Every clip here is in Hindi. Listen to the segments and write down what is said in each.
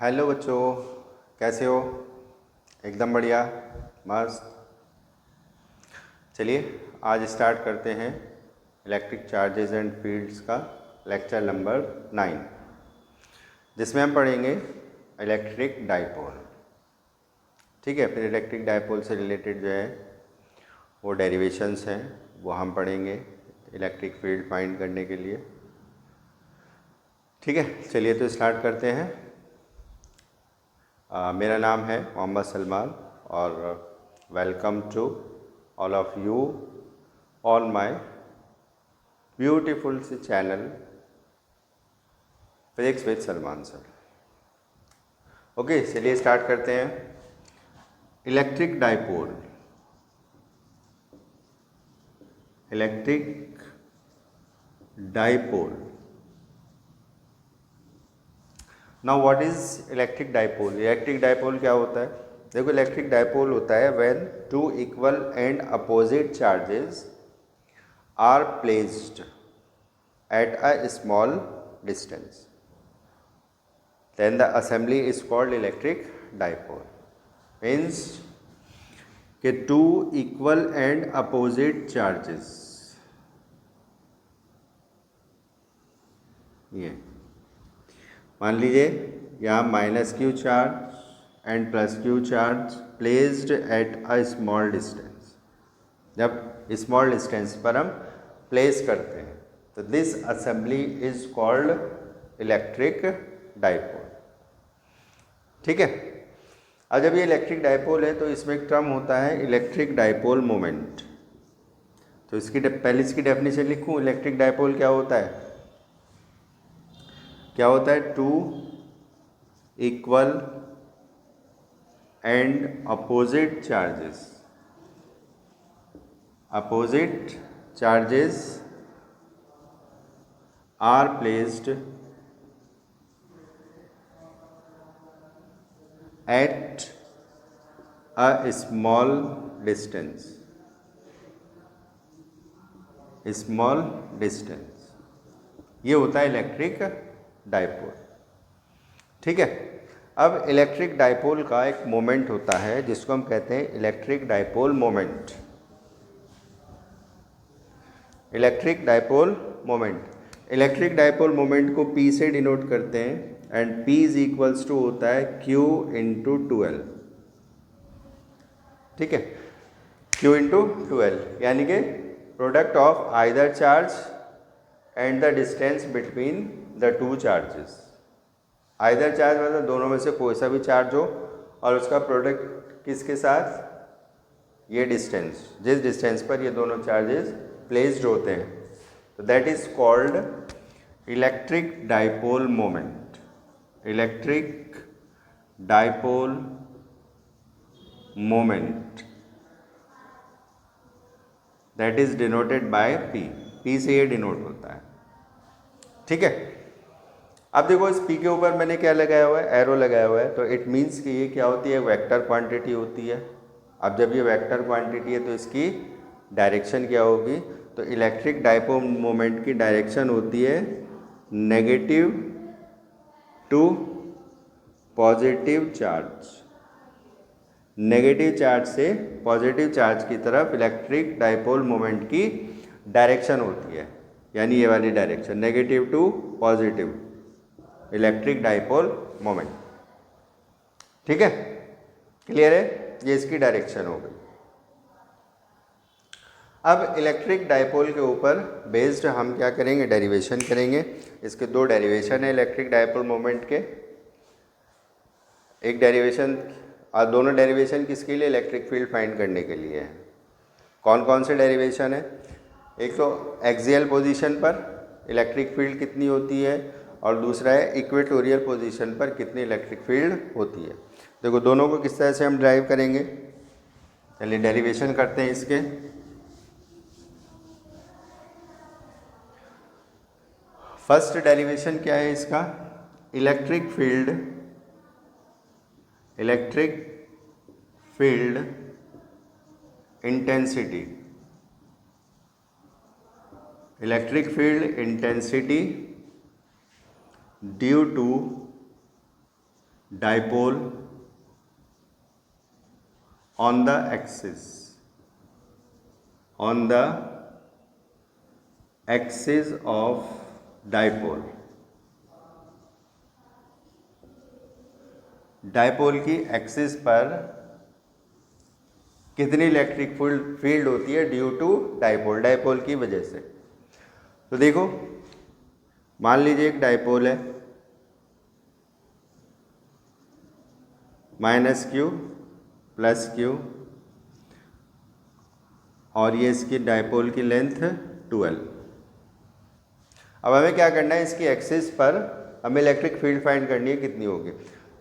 हेलो बच्चों, कैसे हो? एकदम बढ़िया, मस्त। चलिए आज स्टार्ट करते हैं इलेक्ट्रिक चार्जेस एंड फील्ड्स का लेक्चर नंबर 9, जिसमें हम पढ़ेंगे इलेक्ट्रिक डाइपोल। ठीक है, फिर इलेक्ट्रिक डाइपोल से रिलेटेड जो है वो डेरिवेशंस हैं वो हम पढ़ेंगे इलेक्ट्रिक फील्ड फाइंड करने के लिए। ठीक है, चलिए तो स्टार्ट करते हैं। मेरा नाम है मोहम्मद सलमान और welcome to all of you on my beautiful C channel physics with Salman sir. Okay, चलिए स्टार्ट करते हैं। Electric dipole, electric dipole. Now what is electric dipole? Electric dipole क्या होता है? देखो, इलेक्ट्रिक डाइपोल होता है when two equal and opposite charges are placed at a small distance, then the assembly is called electric dipole. Means कि two equal and opposite charges, ये मान लीजिए यहाँ minus Q charge and plus Q charge placed at a small distance. जब स्मॉल डिस्टेंस पर हम प्लेस करते हैं तो this assembly is called electric dipole. ठीक है, अब जब ये इलेक्ट्रिक डाइपोल है तो इसमें एक टर्म होता है इलेक्ट्रिक डाइपोल मोमेंट। तो इसकी पहले इसकी डेफिनेशन लिखूं। इलेक्ट्रिक डाइपोल क्या होता है? क्या होता है? Two equal and opposite charges are placed at a small distance. ये होता है इलेक्ट्रिक डाइपोल। ठीक है, अब इलेक्ट्रिक डाइपोल का एक मोमेंट होता है जिसको हम कहते हैं electric dipole moment. Electric dipole moment को P से डिनोट करते हैं and P is equals to होता है Q इंटू 12। ठीक है, Q इंटू 12 यानी कि product of either charge and the distance between the two charges. Either charge मतलब दोनों में से कोई सा भी चार्ज हो और उसका प्रोडक्ट किसके साथ? ये डिस्टेंस, जिस डिस्टेंस पर ये दोनों चार्जेस प्लेस्ड होते हैं, तो that is called electric dipole moment. Electric dipole moment that is denoted by P से ये डिनोट होता है। ठीक है, अब देखो इस P के ऊपर मैंने क्या लगाया हुआ है? एरो लगाया हुआ है। तो इट मीन्स कि ये क्या होती है? वेक्टर क्वांटिटी होती है। अब जब ये वेक्टर क्वांटिटी है तो इसकी डायरेक्शन क्या होगी? तो इलेक्ट्रिक डाइपोल मोमेंट की डायरेक्शन होती है negative to positive charge. Negative charge से पॉजिटिव चार्ज की तरफ इलेक्ट्रिक डाइपोल मोमेंट की डायरेक्शन होती है, यानी ये वाली direction negative to positive electric dipole moment. ठीक है, क्लियर है? ये इसकी डायरेक्शन हो गई। अब इलेक्ट्रिक डाइपोल के ऊपर बेस्ड हम क्या करेंगे? डेरिवेशन करेंगे। इसके दो डेरिवेशन है इलेक्ट्रिक डाइपोल मोमेंट के। एक डेरिवेशन और दोनों डेरिवेशन किसके लिए? इलेक्ट्रिक फील्ड फाइंड करने के लिए है। कौन कौन से डेरिवेशन है? एक तो एक्सियल पोजीशन पर इलेक्ट्रिक फील्ड कितनी होती है और दूसरा है इक्वेटोरियल पोजीशन पर कितनी इलेक्ट्रिक फील्ड होती है। देखो दोनों को किस तरह से हम ड्राइव करेंगे। चलिए डेरिवेशन करते हैं इसके। फर्स्ट डेरिवेशन क्या है इसका? Electric field intensity. Electric field intensity due to dipole on the axis, on the axis of dipole, dipole की एक्सिस पर कितनी इलेक्ट्रिक फील्ड होती है ड्यू टू डाइपोल, डाइपोल की वजह से। तो देखो मान लीजिए एक डाइपोल है, -q +q, और ये इसकी डाइपोल की लेंथ 12। अब हमें क्या करना है, इसकी एक्सिस पर हमें इलेक्ट्रिक फील्ड फाइंड करनी है, कितनी होगी।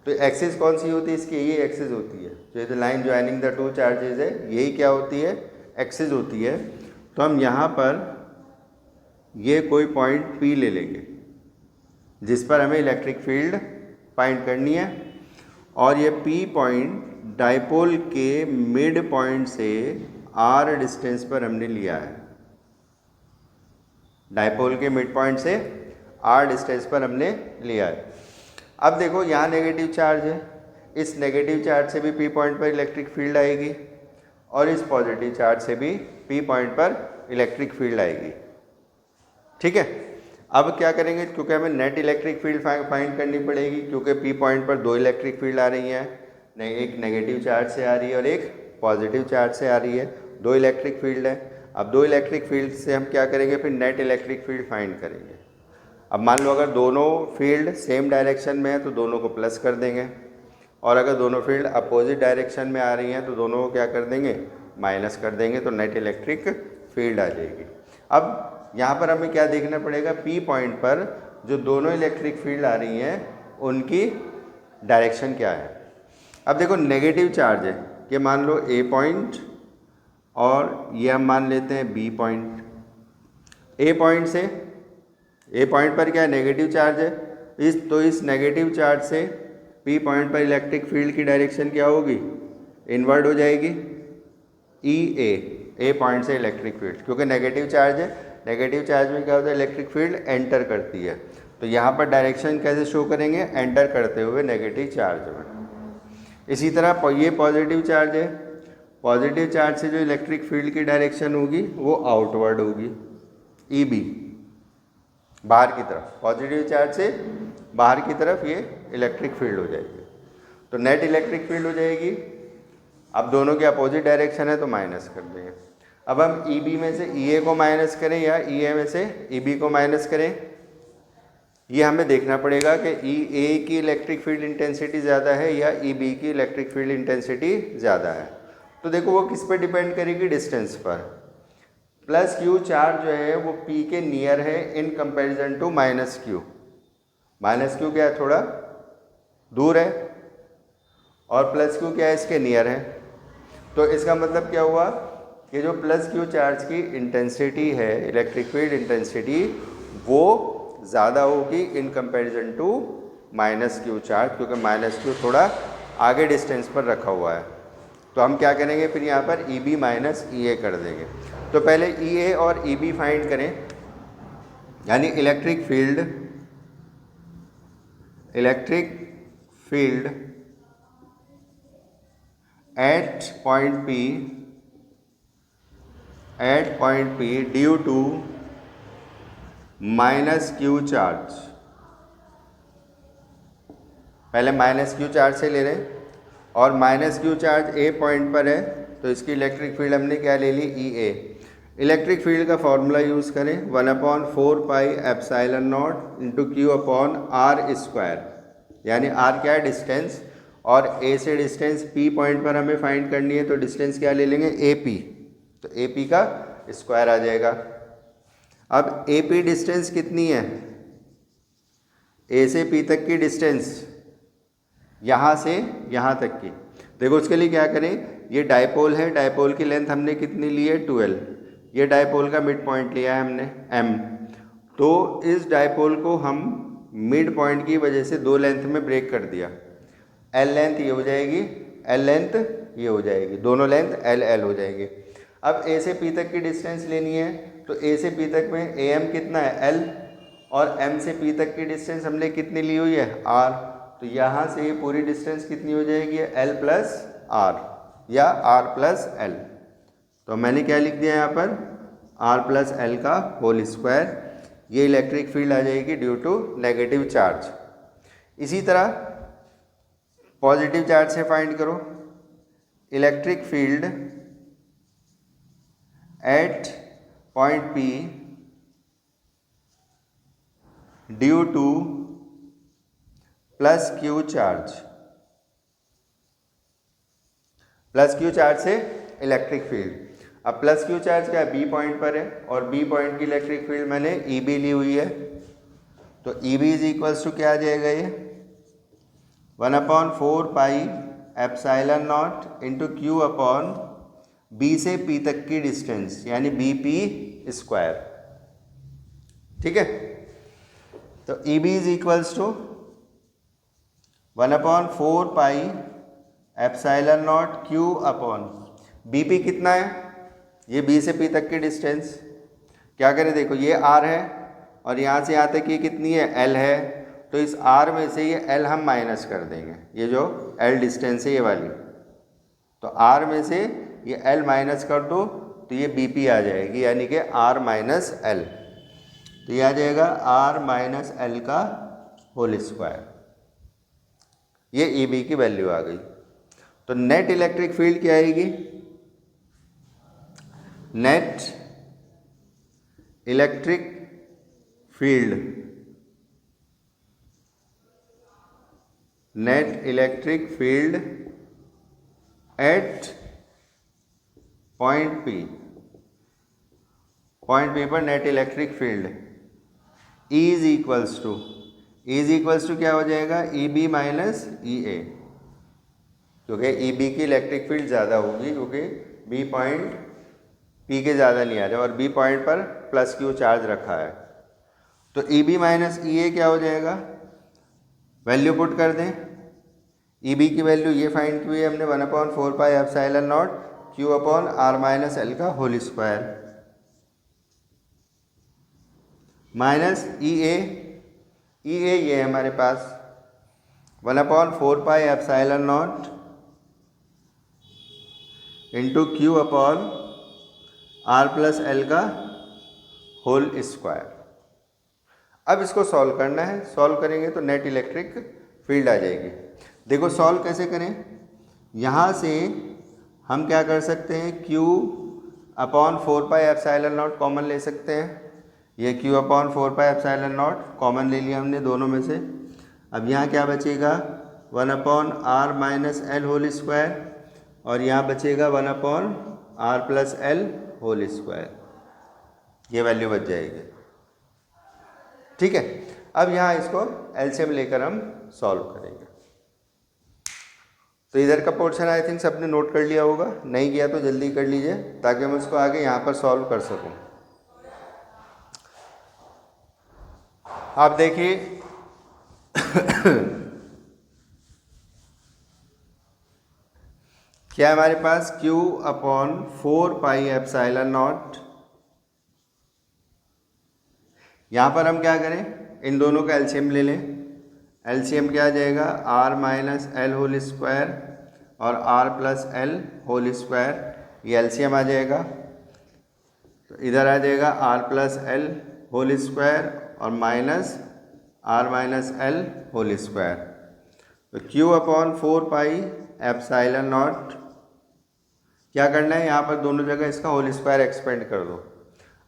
तो एक्सिस कौन सी होती है इसकी, यही एक्सिस होती है, जो the line joining the two charges है, यही क्या होती है, एक्सिस होती है। तो हम यहाँ पर ये कोई पॉइंट P ले लेंगे जिस पर हमें इलेक्ट्रिक फील्ड फाइंड करनी है, और ये P पॉइंट डाइपोल के मिड पॉइंट से R डिस्टेंस पर हमने लिया है, डाइपोल के मिड पॉइंट से R डिस्टेंस पर हमने लिया है। अब देखो यहाँ नेगेटिव चार्ज है, इस नेगेटिव चार्ज से भी P पॉइंट पर इलेक्ट्रिक फील्ड आएगी, और इस पॉजिटिव चार्ज से भी P पॉइंट पर इलेक्ट्रिक फील्ड आएगी। ठीक है, अब क्या करेंगे, क्योंकि हमें नेट इलेक्ट्रिक फील्ड फाइंड करनी पड़ेगी, क्योंकि P पॉइंट पर दो इलेक्ट्रिक फील्ड आ रही हैं, एक नेगेटिव चार्ज से आ रही है और एक पॉजिटिव चार्ज से आ रही है, दो इलेक्ट्रिक फील्ड है। अब दो इलेक्ट्रिक फील्ड से हम क्या करेंगे, फिर नेट इलेक्ट्रिक फील्ड फाइंड करेंगे। अब मान लो अगर दोनों फील्ड सेम डायरेक्शन में है तो दोनों को प्लस कर देंगे, और अगर दोनों फील्ड अपोजिट डायरेक्शन में आ रही हैं तो दोनों को क्या कर देंगे, माइनस कर देंगे, तो नेट इलेक्ट्रिक फील्ड आ जाएगी। अब यहाँ पर हमें क्या देखना पड़ेगा, P पॉइंट पर जो दोनों इलेक्ट्रिक फील्ड आ रही हैं उनकी डायरेक्शन क्या है। अब देखो नेगेटिव चार्ज है कि मान लो A पॉइंट, और ये हम मान लेते हैं B पॉइंट। A पॉइंट पर क्या है, नेगेटिव चार्ज है, इस नेगेटिव चार्ज से P पॉइंट पर इलेक्ट्रिक फील्ड की डायरेक्शन क्या होगी, इनवर्ड हो जाएगी, A पॉइंट से इलेक्ट्रिक फील्ड, क्योंकि नेगेटिव चार्ज है, नेगेटिव चार्ज में क्या होता है, इलेक्ट्रिक फील्ड एंटर करती है। तो यहाँ पर डायरेक्शन कैसे शो करेंगे, एंटर करते हुए नेगेटिव चार्ज में। इसी तरह ये पॉजिटिव चार्ज है, पॉजिटिव चार्ज से जो इलेक्ट्रिक फील्ड की डायरेक्शन होगी वो आउटवर्ड होगी, EB, बाहर की तरफ, पॉजिटिव चार्ज से बाहर की तरफ ये इलेक्ट्रिक फील्ड हो जाएगी, तो नेट इलेक्ट्रिक फील्ड हो जाएगी। अब दोनों के अपोजिट डायरेक्शन है तो माइनस कर देंगे। अब हम EB में से EA को माइनस करें या EA में से EB को माइनस करें, ये हमें देखना पड़ेगा कि EA की इलेक्ट्रिक फील्ड इंटेंसिटी ज़्यादा है या EB की इलेक्ट्रिक फील्ड इंटेंसिटी ज़्यादा है। तो देखो वो किस पे डिपेंड करेगी, डिस्टेंस पर। +q चार्ज जो है वो P के नियर है in comparison to -q। -q क्या है, थोड़ा दूर है, और +q क्या है, इसके नियर है। तो इसका मतलब क्या हुआ कि जो +q चार्ज की इंटेंसिटी है, इलेक्ट्रिक फील्ड इंटेंसिटी, वो ज़्यादा होगी in comparison to -q charge, क्योंकि -q थोड़ा आगे डिस्टेंस पर रखा हुआ है। तो हम क्या करेंगे, फिर यहाँ पर EB माइनस EA कर देंगे। तो पहले EA और EB फाइंड करें, यानी electric field at point P due to -q charge. पहले -q चार्ज से ले रहे हैं, और -q चार्ज A पॉइंट पर है, तो इसकी इलेक्ट्रिक फील्ड हमने क्या ले ली, EA। इलेक्ट्रिक फील्ड का फॉर्मूला यूज़ करें, 1/4 pi epsilon naught into Q/r², यानी R क्या है, डिस्टेंस, और A से डिस्टेंस P पॉइंट पर हमें फाइंड करनी है, तो डिस्टेंस क्या ले लेंगे, AP, तो AP का स्क्वायर आ जाएगा। अब AP डिस्टेंस कितनी है, A से P तक की डिस्टेंस, यहाँ से यहाँ तक की। देखो उसके लिए क्या करें, ये डाइपोल है, डाइपोल की लेंथ हमने कितनी ली है, 12। ये डाइपोल का मिड पॉइंट लिया है हमने M, तो इस डाइपोल को हम मिड पॉइंट की वजह से दो लेंथ में ब्रेक कर दिया। L लेंथ ये हो जाएगी, L लेंथ ये हो जाएगी, दोनों लेंथ L L हो जाएगी। अब A से P तक की डिस्टेंस लेनी है, तो A से P तक में AM कितना है, L, और M से P तक की डिस्टेंस हमने कितनी ली हुई है, R, तो यहाँ से ये पूरी डिस्टेंस कितनी हो जाएगी, एल प्लस आर या आर प्लस एल। तो मैंने क्या लिख दिया यहाँ पर, आर प्लस एल का होल स्क्वायर। ये इलेक्ट्रिक फील्ड आ जाएगी ड्यू टू नेगेटिव चार्ज। इसी तरह पॉजिटिव चार्ज से फाइंड करो electric field at point P due two plus Q charge. Plus Q charge से इलेक्ट्रिक फील्ड। अब प्लस क्यू चार्ज क्या बी पॉइंट पर है और बी पॉइंट की इलेक्ट्रिक फील्ड मैंने ई बी ली हुई है। तो E B is equals to क्या आ जाएगा, ये 1/4 pi epsilon naught into q upon B से पी तक की डिस्टेंस यानी बी पी स्क्वायर। ठीक है, तो E B is equals to 1/4 pi epsilon naught q upon B P कितना है, ये बी से पी तक की डिस्टेंस। क्या करें, देखो ये आर है और यहाँ से यहाँ तक ये कितनी है, एल है। तो इस आर में से ये एल हम माइनस कर देंगे, ये जो एल डिस्टेंस है ये वाली। तो आर में से ये एल माइनस कर दो तो ये बी पी आ जाएगी, यानी कि आर माइनस एल। तो ये आ जाएगा आर माइनस एल का होल स्क्वायर। ये ई बी की वैल्यू आ गई। तो नेट इलेक्ट्रिक फील्ड क्या आएगी, net electric field, net electric field at point P, point P पर net electric field E is equals to क्या हो जाएगा, E B minus E A, क्योंकि ई बी की इलेक्ट्रिक फील्ड ज़्यादा होगी क्योंकि बी पॉइंट पी के ज़्यादा नहीं आ रहा और बी पॉइंट पर प्लस क्यू चार्ज रखा है। तो ई बी माइनस ई ए क्या हो जाएगा, वैल्यू पुट कर दें। ई बी की वैल्यू ये फाइंड की हुई है हमने 1/4 pi epsilon naught q upon R minus L का whole square minus E A ये है हमारे पास 1/4 pi epsilon naught into q upon R plus L का होल स्क्वायर। अब इसको सॉल्व करना है, सॉल्व करेंगे तो नेट इलेक्ट्रिक फील्ड आ जाएगी। देखो सॉल्व कैसे करें, यहाँ से हम क्या कर सकते हैं, Q upon 4 pi epsilon not common ले सकते हैं। ये Q upon 4 pi epsilon not common ले लिया हमने दोनों में से। अब यहाँ क्या बचेगा, 1/r minus L whole square और यहाँ बचेगा 1/r plus L whole square. ये वैल्यू बच जाएगी। ठीक है, अब यहाँ इसको एलसीएम लेकर हम सॉल्व करेंगे। तो इधर का पोर्शन आई थिंक सबने नोट कर लिया होगा, नहीं किया तो जल्दी कर लीजिए ताकि हम इसको आगे यहाँ पर सॉल्व कर सकूँ। आप देखिए क्या हमारे पास Q upon 4 pi epsilon not. यहाँ पर हम क्या करें, इन दोनों का एलसीएम ले लें। एलसीएम क्या आ जाएगा, r minus L whole square और r plus L whole square, ये एलसीएम आ जाएगा। तो इधर आ जाएगा r plus L whole square और minus r minus L whole square. तो Q upon 4 pi epsilon naught, क्या करना है, यहाँ पर दोनों जगह इसका होल स्क्वायर एक्सपेंड कर दो।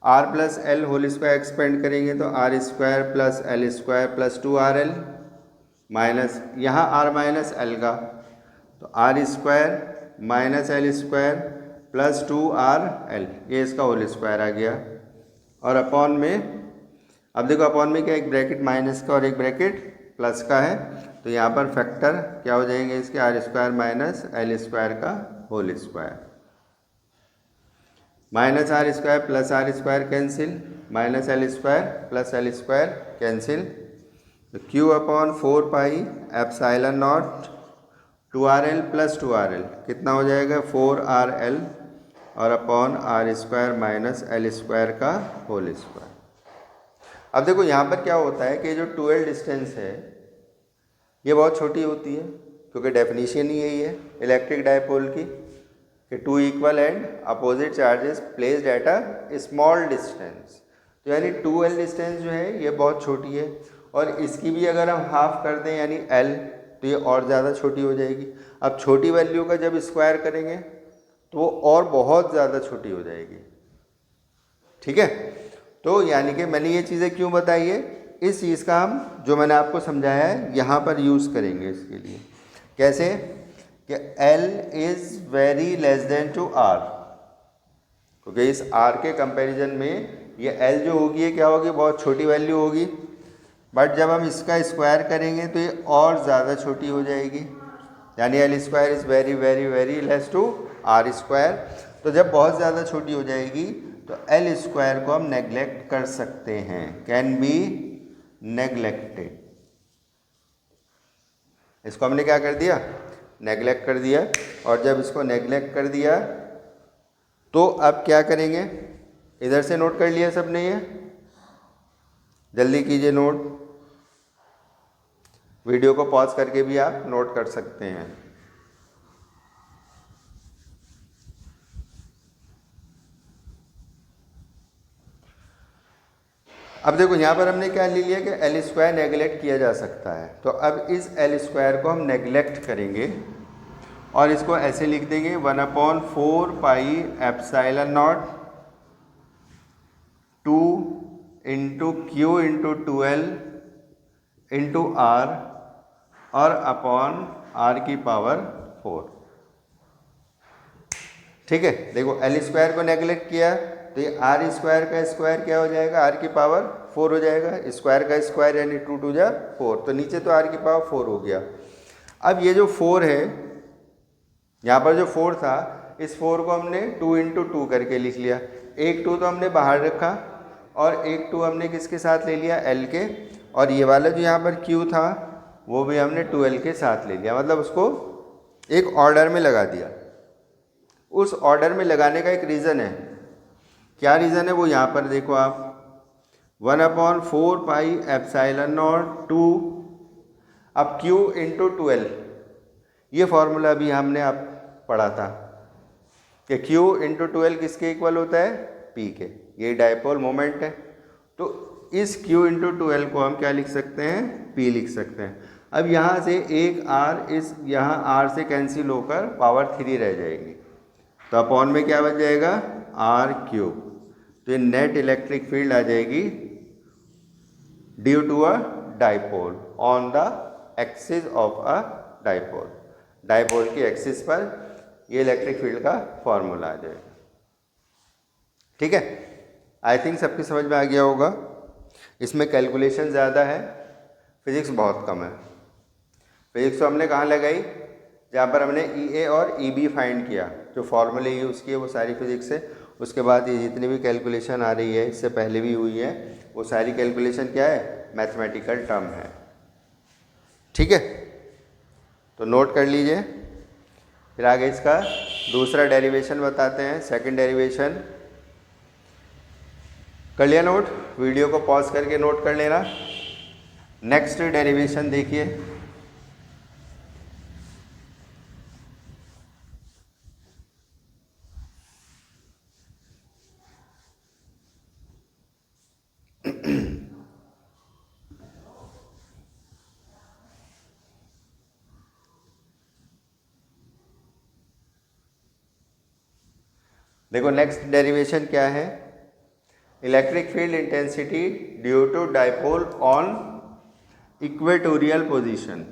r plus L whole square expand करेंगे तो r square plus L square plus 2rl minus यहाँ r माइनस एल का, तो r square minus L square plus 2rl, ये इसका होल स्क्वायर आ गया। और अपॉन में, अब देखो अपॉन में क्या, एक ब्रैकेट माइनस का और एक ब्रैकेट प्लस का है, तो यहाँ पर फैक्टर क्या हो जाएंगे इसके, R square minus L square का whole square. Minus R square plus R square cancel, minus L square plus L square cancel. तो Q upon 4 pi epsilon naught 2rl plus 2rl कितना हो जाएगा, 4rl और upon R square minus L square का होल स्क्वायर। अब देखो यहाँ पर क्या होता है कि जो 2l डिस्टेंस है, ये बहुत छोटी होती है क्योंकि डेफिनेशन ही यही है इलेक्ट्रिक डायपोल की कि two equal and opposite charges placed at a small distance. तो यानी 2l डिस्टेंस जो है ये बहुत छोटी है, और इसकी भी अगर हम हाफ कर दें यानी l, तो ये और ज़्यादा छोटी हो जाएगी। अब छोटी वैल्यू का जब स्क्वायर करेंगे तो वो और बहुत ज़्यादा छोटी हो जाएगी। ठीक है, तो यानी कि मैंने ये चीज़ें क्यों बताई है, इस चीज़ का हम जो मैंने आपको समझाया है यहाँ पर यूज़ करेंगे इसके लिए। कैसे कि L is very less than two R, क्योंकि इस R के कंपैरिजन में ये L जो होगी ये क्या होगी, बहुत छोटी वैल्यू होगी। बट जब हम इसका स्क्वायर करेंगे तो ये और ज़्यादा छोटी हो जाएगी, यानी L square is very very very less to R square. तो जब बहुत ज़्यादा छोटी हो जाएगी तो L स्क्वायर को हम नेग्लेक्ट कर सकते हैं, कैन बी नेग्लेक्टेड। इसको हमने क्या कर दिया, नेग्लेक्ट कर दिया। और जब इसको नेग्लेक्ट कर दिया तो अब क्या करेंगे, इधर से नोट कर लिया सबने, ये जल्दी कीजिए नोट, वीडियो को पॉज करके भी आप नोट कर सकते हैं। अब देखो यहाँ पर हमने क्या ले लिया कि L स्क्वायर नेगलेक्ट किया जा सकता है, तो अब इस L स्क्वायर को हम नेगलेक्ट करेंगे और इसको ऐसे लिख देंगे 1/4 pi epsilon not 2 into Q into 2L into R और अपॉन R की पावर 4। ठीक है, देखो L स्क्वायर को नेगलेक्ट किया तो ये R स्क्वायर का स्क्वायर क्या हो जाएगा, R की पावर 4 हो जाएगा। स्क्वायर का स्क्वायर यानी 2 2 जा 4, तो नीचे तो R की पावर 4 हो गया। अब ये जो 4 है, यहाँ पर जो 4 था, इस 4 को हमने 2 इंटू 2 करके लिख लिया। एक 2 तो हमने बाहर रखा और एक 2 हमने किसके साथ ले लिया, L के, और ये वाला जो यहाँ पर Q था वो भी हमने 2L के साथ ले लिया, मतलब उसको एक ऑर्डर में लगा दिया। उस ऑर्डर में लगाने का एक रीज़न है, क्या रीज़न है वो यहाँ पर देखो आप, 1/4 पाई एप्सिलॉन नॉट 2, अब Q इंटू 2L, ये फॉर्मूला भी हमने अब पढ़ा था कि Q इंटू 2L किसके इक्वल होता है, P के, ये डायपोल मोमेंट है। तो इस Q इंटू 2L को हम क्या लिख सकते हैं, P लिख सकते हैं। अब यहाँ से एक R इस यहाँ R से कैंसिल होकर पावर 3 रह जाएगी, तो अपॉन में क्या बच जाएगा, R3। तो ये नेट इलेक्ट्रिक फील्ड आ जाएगी due to a dipole on the axis of a dipole, dipole की एक्सिस पर ये इलेक्ट्रिक फील्ड का फॉर्मूला आ जाएगा। ठीक है, आई थिंक सबकी समझ में आ गया होगा। इसमें कैलकुलेशन ज़्यादा है, फिजिक्स बहुत कम है। फिजिक्स तो हमने कहाँ लगाई, जहाँ पर हमने EA और EB फाइंड किया, जो फॉर्मूले यूज़ किए वो सारी फिजिक्स है। उसके बाद ये जितनी भी कैलकुलेशन आ रही है, इससे पहले भी हुई है, वो सारी कैलकुलेशन क्या है, मैथमेटिकल टर्म है। ठीक है, तो नोट कर लीजिए। फिर आगे इसका दूसरा डेरिवेशन बताते हैं, सेकंड डेरिवेशन कर लिया नोट, वीडियो को पॉज करके नोट कर लेना। नेक्स्ट डेरिवेशन देखिए, देखो नेक्स्ट डेरिवेशन क्या है, electric field intensity due to dipole on equatorial position.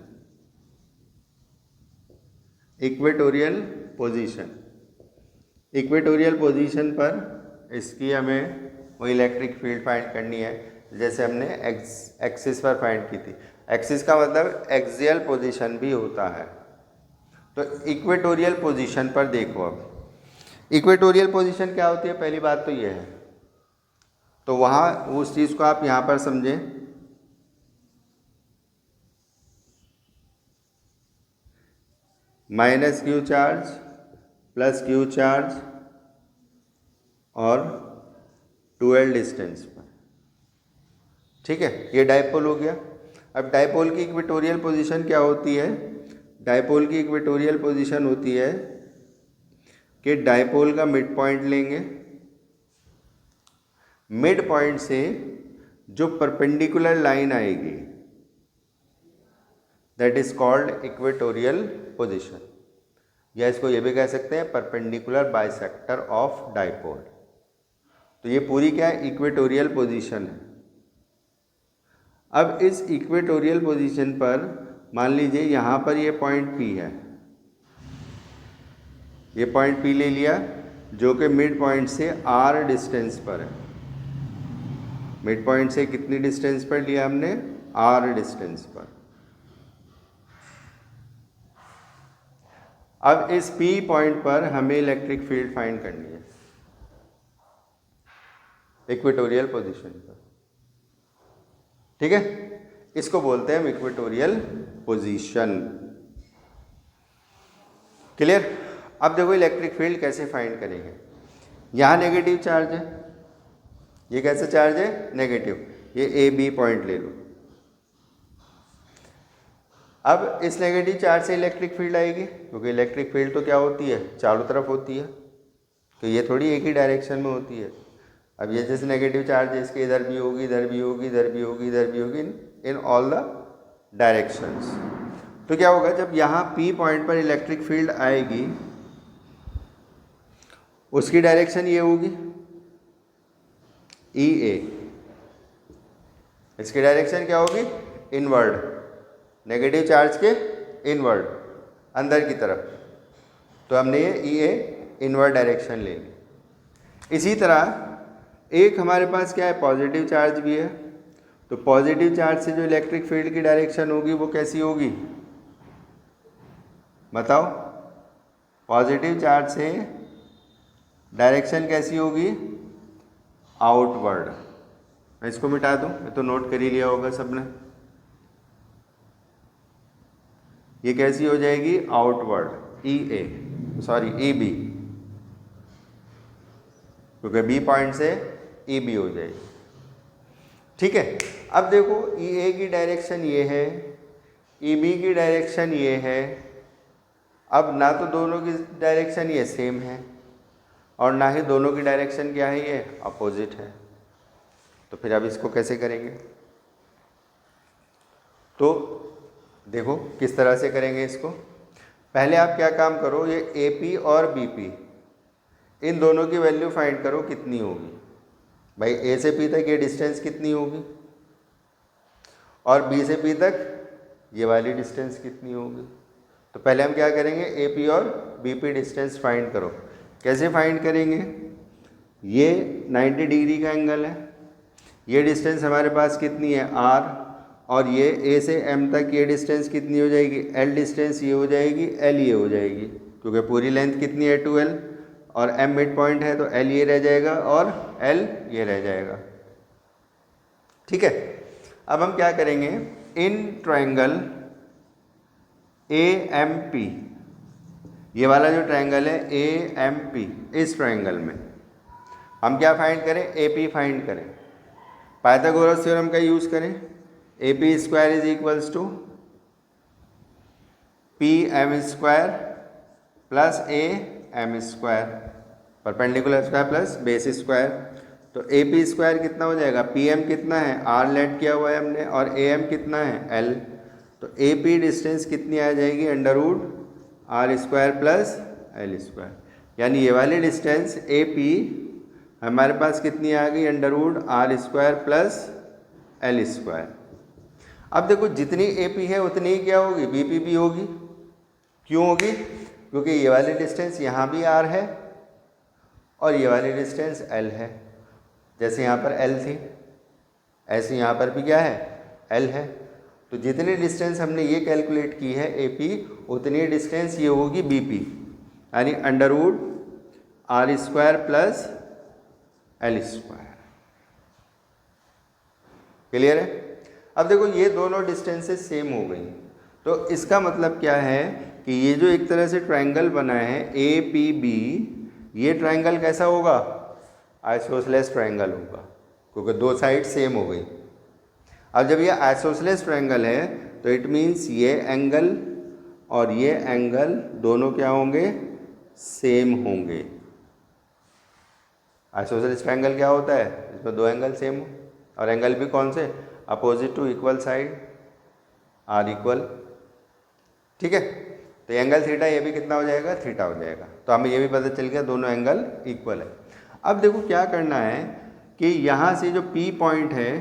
Equatorial position, equatorial position पर इसकी हमें वो इलेक्ट्रिक फील्ड फाइंड करनी है, जैसे हमने एक्सिस पर फाइंड की थी। एक्सिस का मतलब एक्सियल पोजीशन भी होता है। तो इक्वेटोरियल पोजीशन पर देखो, अब इक्वेटोरियल पोजीशन क्या होती है, पहली बात तो ये है, तो वहाँ उस चीज़ को आप यहाँ पर समझें। Minus Q charge plus Q charge और 2L डिस्टेंस पर, ठीक है, ये डाइपोल हो गया। अब डायपोल की इक्वेटोरियल पोजीशन क्या होती है? डायपोल की इक्वेटोरियल पोजीशन होती है कि डायपोल का मिड पॉइंट लेंगे, मिड पॉइंट से जो परपेंडिकुलर लाइन आएगी that is called equatorial position, या इसको ये भी कह सकते हैं परपेंडिकुलर बाइसेक्टर ऑफ डायपोल। तो ये पूरी क्या है? इक्वेटोरियल पोजीशन है। अब इस इक्वेटोरियल पोजीशन पर मान लीजिए यहाँ पर ये पॉइंट P है, ये पॉइंट P ले लिया जो कि मिड पॉइंट से R डिस्टेंस पर है। मिड पॉइंट से कितनी डिस्टेंस पर लिया हमने? R डिस्टेंस पर। अब इस P पॉइंट पर हमें इलेक्ट्रिक फील्ड फाइंड करनी है इक्वेटोरियल पोजीशन पर, ठीक है? इसको बोलते हैं हम इक्वेटोरियल पोजीशन। क्लियर? अब देखो इलेक्ट्रिक फील्ड कैसे फाइंड करेंगे। यहाँ नेगेटिव चार्ज है, ये कैसा चार्ज है? नेगेटिव। ये ए बी पॉइंट ले लो। अब इस नेगेटिव चार्ज से इलेक्ट्रिक फील्ड आएगी, क्योंकि इलेक्ट्रिक फील्ड तो क्या होती है? चारों तरफ होती है, तो ये थोड़ी एक ही डायरेक्शन में होती है। अब ये जैसे नेगेटिव चार्ज है, इसके इधर भी होगी, इधर भी होगी, इधर भी होगी, इधर भी होगी, इन ऑल द डायरेक्शंस। तो क्या होगा? जब यहाँ P पॉइंट पर इलेक्ट्रिक फील्ड आएगी, उसकी डायरेक्शन ये होगी EA, इसकी डायरेक्शन क्या होगी? इनवर्ड, नेगेटिव चार्ज के इनवर्ड, अंदर की तरफ। तो हमने ये EA इनवर्ड डायरेक्शन ले ली। इसी तरह एक हमारे पास क्या है? पॉजिटिव चार्ज भी है। तो पॉजिटिव चार्ज से जो इलेक्ट्रिक फील्ड की डायरेक्शन होगी वो कैसी होगी? बताओ। पॉजिटिव चार्ज से डायरेक्शन कैसी होगी? आउटवर्ड। मैं इसको मिटा दूं, मैं तो नोट कर ही लिया होगा सबने। ये कैसी हो जाएगी? आउटवर्ड, EA, सॉरी EB, क्योंकि B पॉइंट से EB हो जाएगी, ठीक है? अब देखो EA की डायरेक्शन ये है, EB की डायरेक्शन ये है। अब ना तो दोनों की डायरेक्शन ये सेम है और ना ही दोनों की डायरेक्शन क्या है? ये अपोजिट है। तो फिर अब इसको कैसे करेंगे? तो देखो किस तरह से करेंगे इसको। पहले आप क्या काम करो, ये AP और BP इन दोनों की वैल्यू फाइंड करो कितनी होगी। भाई A से P तक ये डिस्टेंस कितनी होगी और B से P तक ये वाली डिस्टेंस कितनी होगी। तो पहले हम क्या करेंगे? AP और BP डिस्टेंस फाइंड करो। कैसे फाइंड करेंगे? ये 90 डिग्री का एंगल है, ये डिस्टेंस हमारे पास कितनी है? R, और ये A से M तक ये डिस्टेंस कितनी हो जाएगी? L डिस्टेंस ये हो जाएगी, L ये हो जाएगी, क्योंकि पूरी लेंथ कितनी है? 2L, और M मिड पॉइंट है तो L ये रह जाएगा और L ये रह जाएगा, ठीक है? अब हम क्या करेंगे? इन ट्रायंगल AMP, ये वाला जो ट्रायंगल है AMP, इस ट्रायंगल में हम क्या फाइंड करें? AP फाइंड करें। पाइथागोरस थ्योरम का यूज़ करें। AP square is equals to PM square plus AM square, perpendicular square plus base square. तो AP स्क्वायर कितना हो जाएगा? PM कितना है? R लेट किया हुआ है हमने, और AM कितना है? L। तो AP डिस्टेंस कितनी आ जाएगी? Under root R square plus L square, यानी ये वाली डिस्टेंस AP हमारे पास कितनी आ गई? Under root R square plus L square. अब देखो जितनी AP है उतनी ही क्या होगी? BP भी होगी। क्यों होगी? क्योंकि ये वाली डिस्टेंस यहाँ भी R है और ये वाली डिस्टेंस L है। जैसे यहाँ पर L थी, ऐसे यहाँ पर भी क्या है? L है। तो जितनी डिस्टेंस हमने ये कैलकुलेट की है AP, उतनी डिस्टेंस ये होगी BP, यानी under root R square plus L square. Clear है? अब देखो ये दोनों डिस्टेंसेस सेम हो गई, तो इसका मतलब क्या है कि ये जो एक तरह से ट्रायंगल बना है APB, ये ट्रायंगल कैसा होगा? आइसोसेलेस ट्रायंगल होगा, क्योंकि दो साइड सेम हो गई। अब जब ये आइसोसेलेस ट्रायंगल है तो इट मीन्स ये एंगल और ये एंगल दोनों क्या होंगे, सेम होंगे। आइसोसेलेस ट्रायंगल क्या होता है, इसमें दो एंगल सेम हो, और एंगल भी कौन से, opposite to equal side are equal. ठीक है, तो एंगल थीटा ये भी कितना हो जाएगा, थीटा हो जाएगा। तो हमें ये भी पता चल गया दोनों एंगल इक्वल है। अब देखो क्या करना है कि यहाँ से जो P पॉइंट है,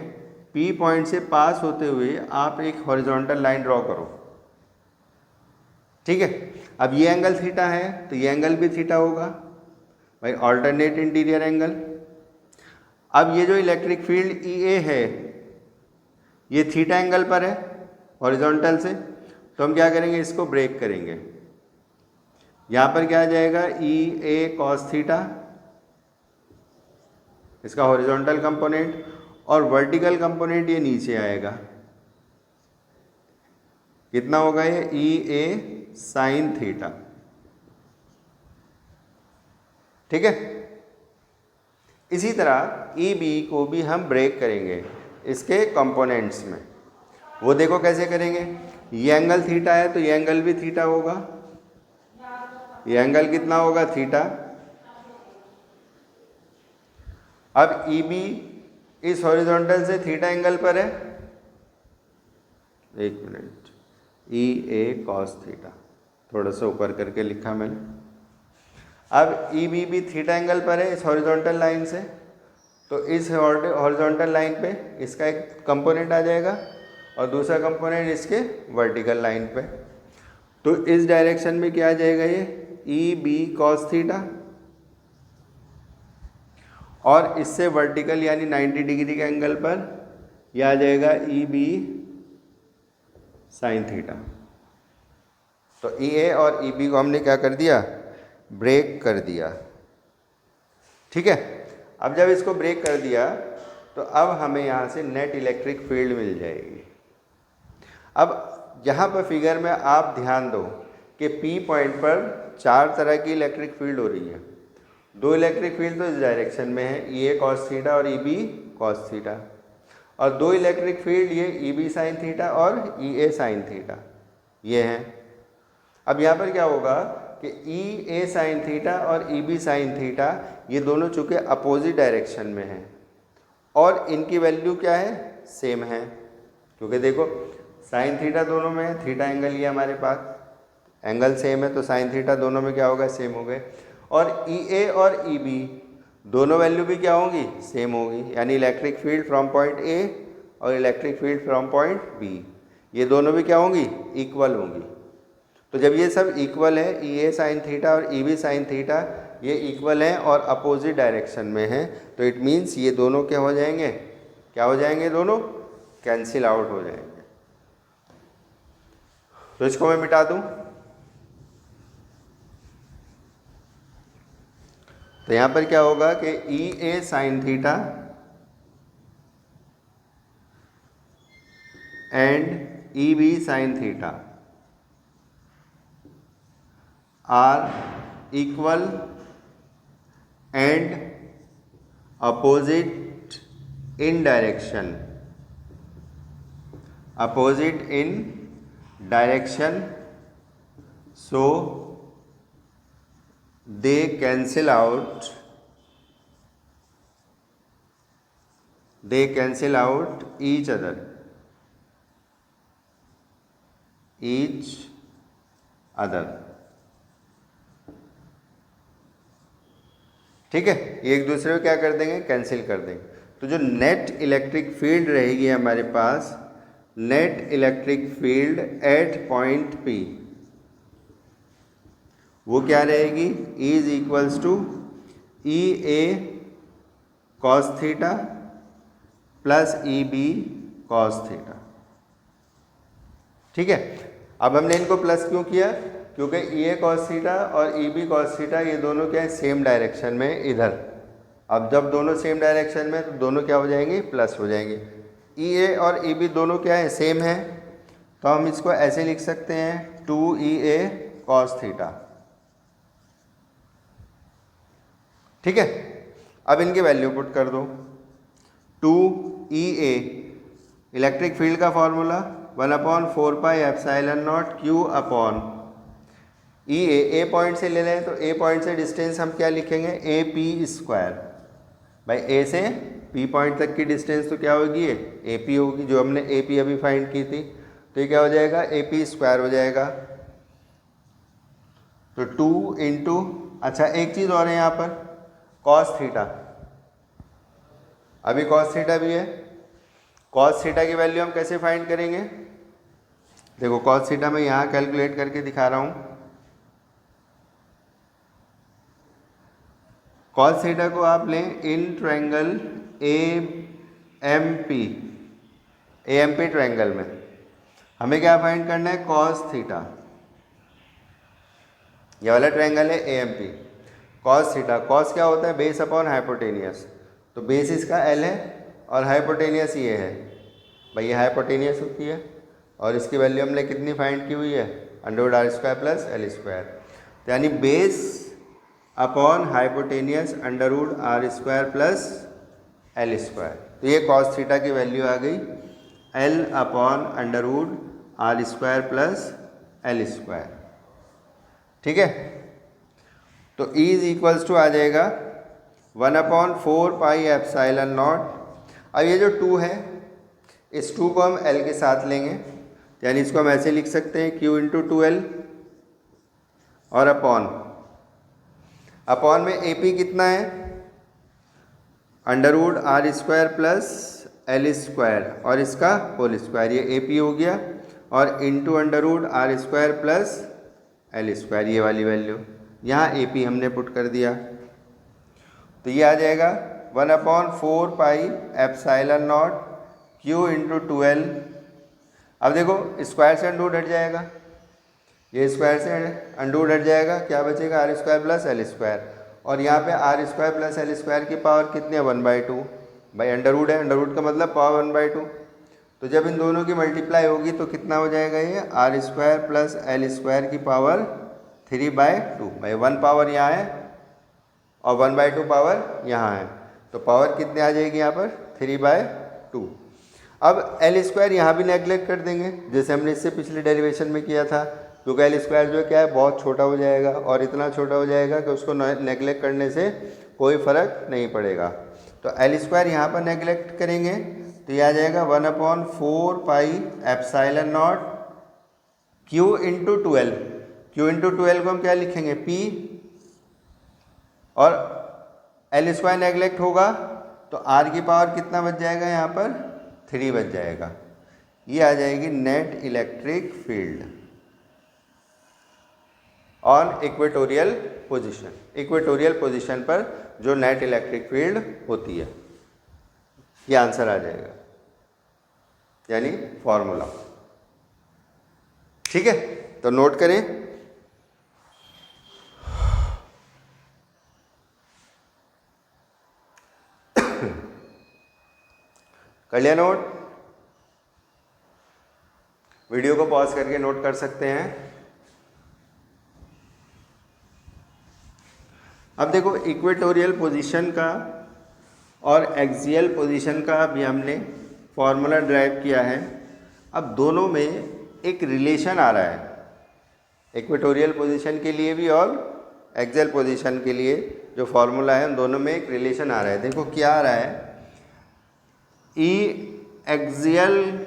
P पॉइंट से पास होते हुए आप एक हॉरिजॉन्टल लाइन ड्रॉ करो। ठीक है, अब ये एंगल थीटा है तो ये एंगल भी थीटा होगा भाई, ऑल्टरनेट इंटीरियर एंगल। अब ये जो इलेक्ट्रिक फील्ड EA है ये थीटा एंगल पर है हॉरिजॉन्टल से, तो हम क्या करेंगे, इसको ब्रेक करेंगे। यहाँ पर क्या आ जाएगा, EA cos थीटा, इसका हॉरिजॉन्टल कंपोनेंट, और वर्टिकल कंपोनेंट ये नीचे आएगा। कितना होगा ये, EA sin थीटा। ठीक है, इसी तरह EB को भी हम ब्रेक करेंगे इसके कंपोनेंट्स में। वो देखो कैसे करेंगे, ये एंगल थीटा है तो ये एंगल भी थीटा होगा, ये एंगल कितना होगा, थीटा। अब EB इस हॉरिजॉन्टल से थीटा एंगल पर है, एक मिनट, EA cos थीटा, थोड़ा सा ऊपर करके लिखा मैंने। अब EB भी थीटा एंगल पर है इस हॉरिजॉन्टल लाइन से, तो इस हॉरिजॉन्टल लाइन पे इसका एक कंपोनेंट आ जाएगा और दूसरा कंपोनेंट इसके वर्टिकल लाइन पे। तो इस डायरेक्शन में क्या आ जाएगा, ये EB cos थीटा, और इससे वर्टिकल यानी 90 डिग्री के एंगल पर यह आ जाएगा EB sin थीटा। तो EA और EB को हमने क्या कर दिया, ब्रेक कर दिया। ठीक है, अब जब इसको ब्रेक कर दिया तो अब हमें यहाँ से नेट इलेक्ट्रिक फील्ड मिल जाएगी। अब यहाँ पर फिगर में आप ध्यान दो कि P पॉइंट पर चार तरह की इलेक्ट्रिक फील्ड हो रही है। दो इलेक्ट्रिक फील्ड तो इस डायरेक्शन में है, EA cos थीटा और EB cos थीटा, और दो इलेक्ट्रिक फील्ड ये EB sin थीटा और EA sin थीटा ये हैं। अब यहाँ पर क्या होगा कि EA sin थीटा और EB sin थीटा ये दोनों चूँकि अपोजिट डायरेक्शन में हैं और इनकी वैल्यू क्या है, सेम है, क्योंकि देखो sin थीटा दोनों में है, थीटा एंगल ये हमारे पास एंगल सेम है, तो sin थीटा दोनों में क्या होगा, सेम हो गए। और EA और EB दोनों वैल्यू भी क्या होंगी, सेम होगी, यानी electric field from point A और electric field from point B ये दोनों भी क्या होंगी, इक्वल होंगी। तो जब ये सब इक्वल है, EA sin थीटा और EB sin थीटा ये इक्वल हैं और अपोजिट डायरेक्शन में हैं, तो इट मीन्स ये दोनों क्या हो जाएंगे, क्या हो जाएंगे, दोनों कैंसिल आउट हो जाएंगे। तो इसको मैं मिटा दूं, तो यहाँ पर क्या होगा कि EA sin theta and EB sin theta are equal and opposite in direction, opposite in direction, so they cancel out each other, ठीक है, ये एक दूसरे को क्या कर देंगे, कैंसिल कर देंगे। तो जो नेट इलेक्ट्रिक फील्ड रहेगी हमारे पास, net electric field at point P वो क्या रहेगी, is equals to EA cos theta plus EB cos theta. ठीक है, अब हमने इनको प्लस क्यों किया, क्योंकि EA cos थीटा और EB cos थीटा ये दोनों क्या है, सेम डायरेक्शन में इधर। अब जब दोनों सेम डायरेक्शन में तो दोनों क्या हो जाएंगे, प्लस हो जाएंगे। EA और EB दोनों क्या है, सेम है, तो हम इसको ऐसे लिख सकते हैं 2EA cos थीटा। ठीक है, अब इनके वैल्यू पुट कर दो, 2EA इलेक्ट्रिक फील्ड का फॉर्मूला 1/4πε0 Q अपॉन ई ए पॉइंट से ले लें तो ए पॉइंट से डिस्टेंस हम क्या लिखेंगे, ए पी स्क्वायर। भाई ए से पी पॉइंट तक की डिस्टेंस तो क्या होगी, ए पी होगी, जो हमने ए पी अभी फाइंड की थी। तो ये क्या हो जाएगा, ए पी स्क्वायर हो जाएगा। तो 2 इंटू, अच्छा एक चीज़ और है यहाँ पर, कॉस थीटा। अभी कॉस थीटा भी है। कॉस थीटा की वैल्यू हम कैसे फाइंड करेंगे, देखो कॉस थीटा मैं यहाँ कैलकुलेट करके दिखा रहा हूँ। कॉस थीटा को आप लें in triangle A M P triangle में हमें क्या फाइंड करना है, कॉस थीटा। ये वाला ट्रायंगल है A M P, cos theta. Cos क्या होता है, बेस अपॉन हाइपोटेनियस। तो बेस इसका एल है और हाइपोटेनियस ये है। भाई ये हाइपोटेनियस होती है और इसकी वैल्यू हमने कितनी फाइंड की हुई है, √r² प्लस l²। तो यानी base upon hypotenuse √r² plus l²। तो ये कॉस थीटा की वैल्यू आ गई l upon √r² plus l²। ठीक है, तो E इज इक्वल्स टू आ जाएगा 1/4πε0। अब ये जो 2 है, इस 2 को हम L के साथ लेंगे, यानी इसको हम ऐसे लिख सकते हैं Q इंटू 2L और अपॉन में AP कितना है, √r² प्लस l² और इसका होल स्क्वायर, ये AP हो गया, और इंटू √r² प्लस l², ये वाली वैल्यू यहाँ AP हमने पुट कर दिया। तो ये आ जाएगा 1/4πε0 Q इंटू 2L। अब देखो स्क्वायर से अंडर हट जाएगा, ये स्क्वायर से अंडर हट जाएगा, क्या बचेगा, r² प्लस l²। और यहाँ पे r² प्लस l² की पावर कितनी है, 1/2। भाई अंडरवुड है, अंडरवुड का मतलब पावर 1/2। तो जब इन दोनों की मल्टीप्लाई होगी तो कितना हो जाएगा, ये r² प्लस l² की पावर 3/2। भाई 1 पावर यहाँ है और 1/2 पावर यहाँ है, तो पावर कितने आ जाएगी यहाँ पर, 3/2। अब l² यहाँ भी नेगलेक्ट कर देंगे, जैसे हमने इससे पिछले डेरिवेशन में किया था, क्योंकि l² जो है क्या है, बहुत छोटा हो जाएगा और इतना छोटा हो जाएगा कि उसको नेगलेक्ट करने से कोई फ़र्क नहीं पड़ेगा। तो l² यहाँ पर नेगलेक्ट करेंगे तो यह आ जाएगा 1/4πε0 Q into 2L। Q into 2L को हम क्या लिखेंगे, P, और l² नेगलेक्ट होगा तो R की पावर कितना बच जाएगा, यहाँ पर 3 बच जाएगा। ये आ जाएगी net electric field on equatorial position. Equatorial position पर जो नेट इलेक्ट्रिक फील्ड होती है, ये आंसर आ जाएगा, यानी फॉर्मूला। ठीक है, तो नोट करें, कर लिया नोट। वीडियो को पॉज करके नोट कर सकते हैं। अब देखो इक्वेटोरियल पोजीशन का और एक्सियल पोजीशन का भी हमने फॉर्मूला ड्राइव किया है। अब दोनों में एक रिलेशन आ रहा है, इक्वेटोरियल पोजीशन के लिए भी और एक्सियल पोजीशन के लिए जो फॉर्मूला है उन दोनों में एक रिलेशन आ रहा है। देखो क्या आ रहा है, ई एक्सियल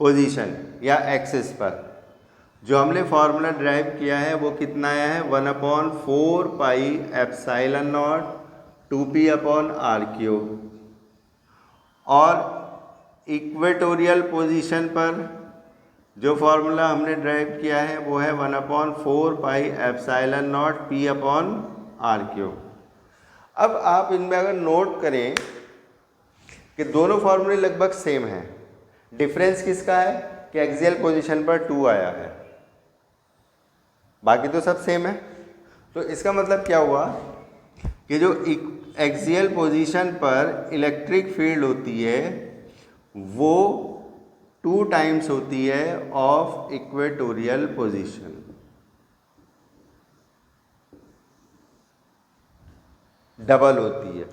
पोजीशन या एक्सिस पर जो हमने फार्मूला ड्राइव किया है वो कितना आया है, 1/4πε0 2p/r³। और इक्वेटोरियल पोजीशन पर जो फार्मूला हमने ड्राइव किया है वो है 1/4πε0 p/r³। अब आप इनमें अगर नोट करें कि दोनों फार्मूले लगभग सेम हैं, डिफरेंस किसका है कि एक्सियल पोजीशन पर 2 आया है, बाकी तो सब सेम है। तो इसका मतलब क्या हुआ कि जो एक्सियल पोजीशन पर इलेक्ट्रिक फील्ड होती है वो 2 टाइम्स होती है ऑफ इक्वेटोरियल पोजीशन। डबल होती है,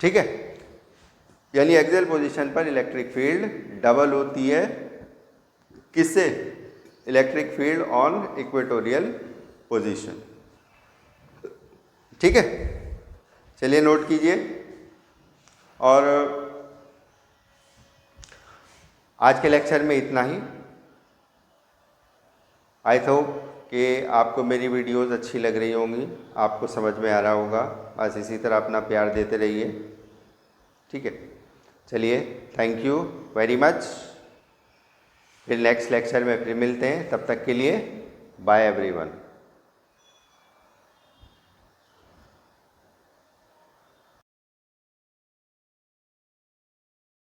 ठीक है। यानी एक्सियल पोजीशन पर इलेक्ट्रिक फील्ड डबल होती है किससे? Electric field on equatorial position. ठीक है, चलिए नोट कीजिए। और आज के लेक्चर में इतना ही। आई होप कि आपको मेरी वीडियोस अच्छी लग रही होंगी, आपको समझ में आ रहा होगा। बस इसी तरह अपना प्यार देते रहिए। ठीक है, चलिए, थैंक यू वेरी मच। फिर नेक्स्ट लेक्चर में फिर मिलते हैं, तब तक के लिए बाय एवरीवन।